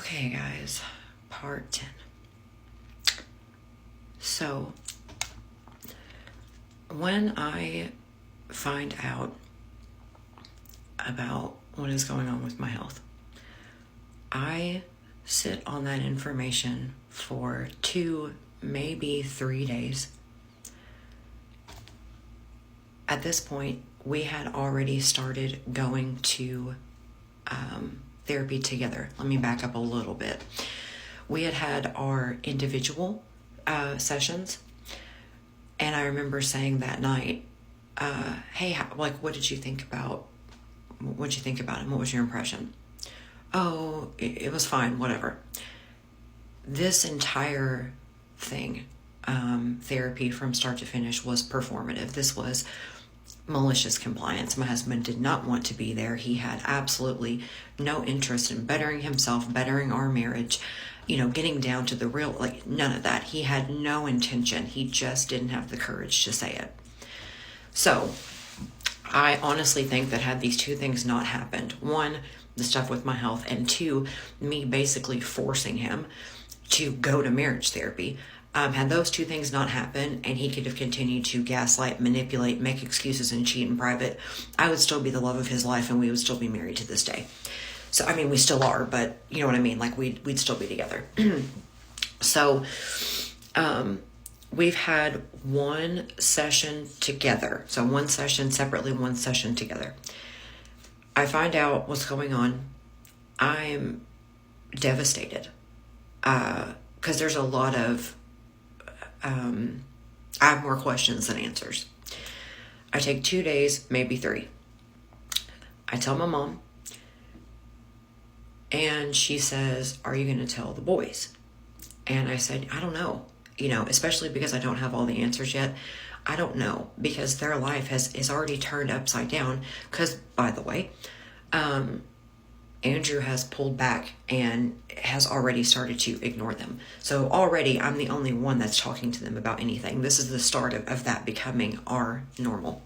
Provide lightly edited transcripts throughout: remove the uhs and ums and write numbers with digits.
Okay, guys, part 10. So, when I find out about what is going on with my health, I sit on that information for 2, maybe 3 days. At this point, we had already started going to therapy together. Let me back up a little bit. We had our individual sessions, and I remember saying that night, hey, what did you think about him? What was your impression? Oh, it was fine, whatever. This entire thing, therapy from start to finish, was performative. This was malicious compliance. My husband did not want to be there. He had absolutely no interest in bettering himself, bettering our marriage, getting down to the real, none of that. He had no intention. He just didn't have the courage to say it. So I honestly think that had these 2 things not happened, 1, the stuff with my health, and 2, me basically forcing him to go to marriage therapy, had those 2 things not happen, and he could have continued to gaslight, manipulate, make excuses, and cheat in private, I would still be the love of his life, and we would still be married to this day. So, we still are, but you know what I mean? We'd still be together. So, we've had 1 session together. So 1 session separately, 1 session together. I find out what's going on. I'm devastated. Because there's a lot of, I have more questions than answers. I take 2 days, maybe 3. I tell my mom, and she says, are you going to tell the boys? And I said, I don't know, especially because I don't have all the answers yet. I don't know, because their life is already turned upside down. Because, by the way, Andrew has pulled back and has already started to ignore them. So already I'm the only one that's talking to them about anything. This is the start of that becoming our normal.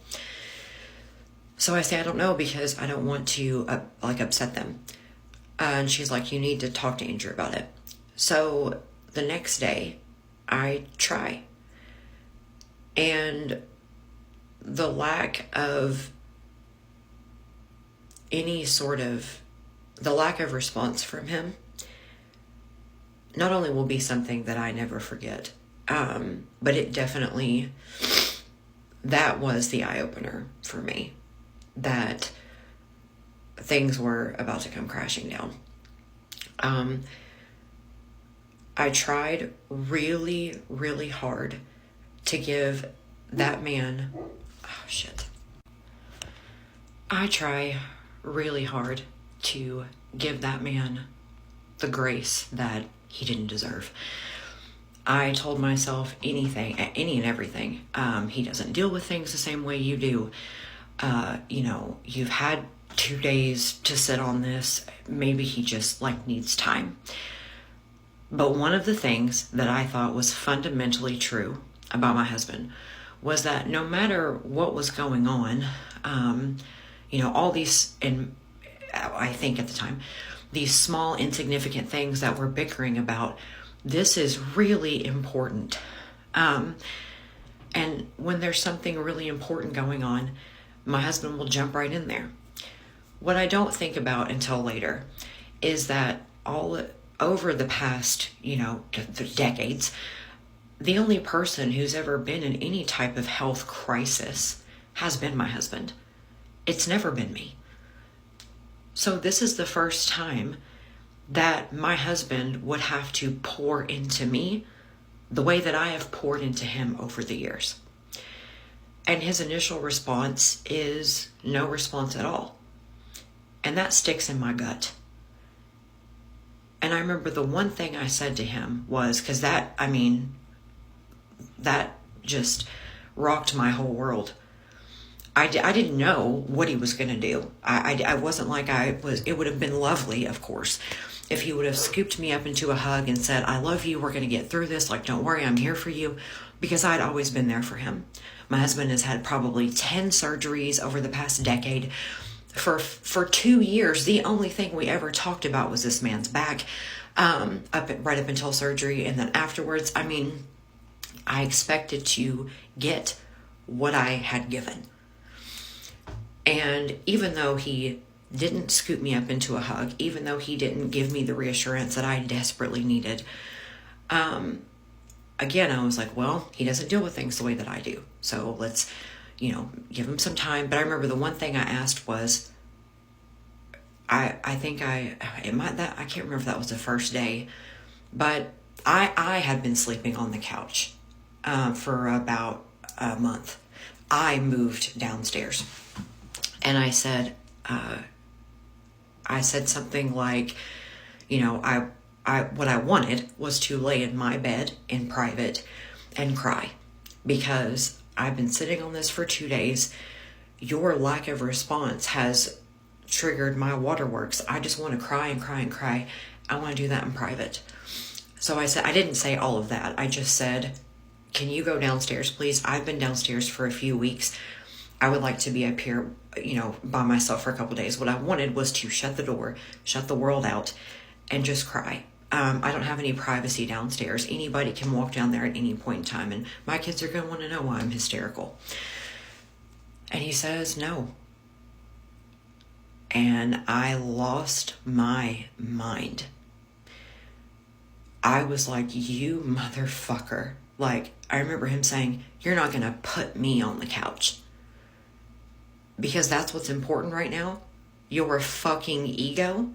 So I say, I don't know, because I don't want to upset them. And she's like, you need to talk to Andrew about it. So the next day I try. And the lack of response from him not only will be something that I never forget, but it definitely, that was the eye-opener for me, that things were about to come crashing down. I tried really, really hard to give that man, I try really hard to give that man the grace that he didn't deserve. I told myself any and everything. He doesn't deal with things the same way you do. You've had 2 days to sit on this. Maybe he just needs time. But one of the things that I thought was fundamentally true about my husband was that no matter what was going on, all these, and I think at the time, these small insignificant things that we're bickering about, this is really important. And when there's something really important going on, my husband will jump right in there. What I don't think about until later is that all over the past, the decades, the only person who's ever been in any type of health crisis has been my husband. It's never been me. So this is the first time that my husband would have to pour into me the way that I have poured into him over the years. And his initial response is no response at all. And that sticks in my gut. And I remember the one thing I said to him was, because that just rocked my whole world. I didn't know what he was going to do. I wasn't it would have been lovely, of course, if he would have scooped me up into a hug and said, I love you, we're going to get through this, don't worry, I'm here for you, because I'd always been there for him. My husband has had probably 10 surgeries over the past decade. For 2 years, the only thing we ever talked about was this man's back, right up until surgery. And then afterwards, I mean, I expected to get what I had given. And even though he didn't scoop me up into a hug, even though he didn't give me the reassurance that I desperately needed, again, I was like, well, he doesn't deal with things the way that I do. So let's, give him some time. But I remember the one thing I asked was, I can't remember if that was the first day, but I had been sleeping on the couch for about a month. I moved downstairs, and I said something like, what I wanted was to lay in my bed in private and cry, because I've been sitting on this for 2 days. Your lack of response has triggered my waterworks. I just want to cry and cry and cry. I want to do that in private. So I didn't say all of that. I just said, can you go downstairs, please? I've been downstairs for a few weeks. I would like to be up here, by myself for a couple days. What I wanted was to shut the door, shut the world out, and just cry. I don't have any privacy downstairs. Anybody can walk down there at any point in time, and my kids are going to want to know why I'm hysterical. And he says no. And I lost my mind. I was like, you motherfucker. Like, I remember him saying, you're not going to put me on the couch. Because that's what's important right now. Your fucking ego.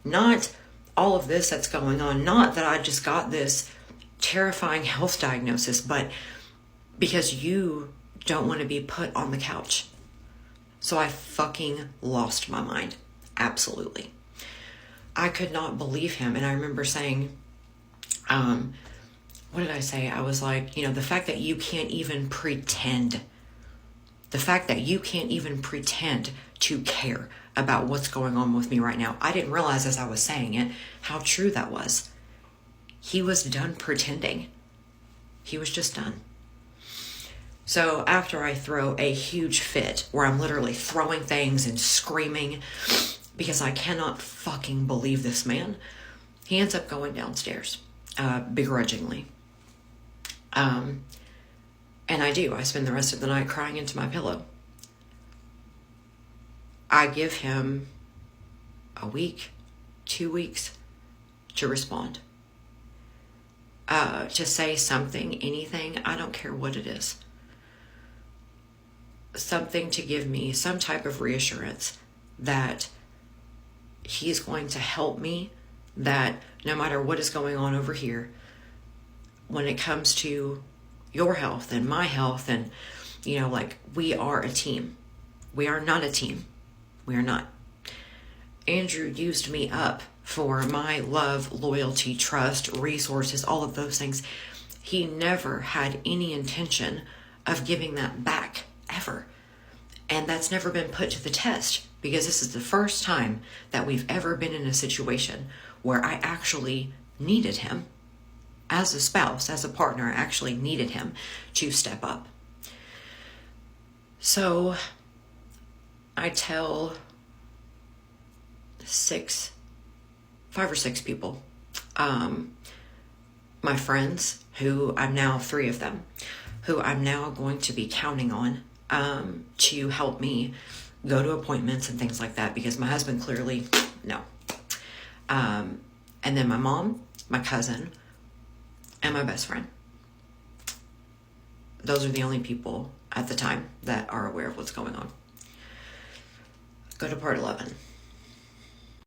Not all of this that's going on. Not that I just got this terrifying health diagnosis, but because you don't want to be put on the couch. So I fucking lost my mind. Absolutely. I could not believe him. And I remember saying, what did I say? I was like, the fact that you can't even pretend. The fact that you can't even pretend to care about what's going on with me right now. I didn't realize as I was saying it how true that was. He was done pretending. He was just done. So after I throw a huge fit where I'm literally throwing things and screaming because I cannot fucking believe this man, he ends up going downstairs, begrudgingly. And I do. I spend the rest of the night crying into my pillow. I give him a week, 2 weeks to respond. To say something, anything, I don't care what it is. Something to give me some type of reassurance that he's going to help me, that no matter what is going on over here, when it comes to your health and my health, and we are a team. We are not a team. We are not. Andrew used me up for my love, loyalty, trust, resources, all of those things. He never had any intention of giving that back, ever. And that's never been put to the test, because this is the first time that we've ever been in a situation where I actually needed him. As a spouse, as a partner, I actually needed him to step up. So I tell 5 or 6 people, my friends, who I'm now 3 of them, who I'm now going to be counting on to help me go to appointments and things like that, because my husband clearly, no. And then my mom, my cousin, and my best friend. Those are the only people at the time that are aware of what's going on. Go to part 11.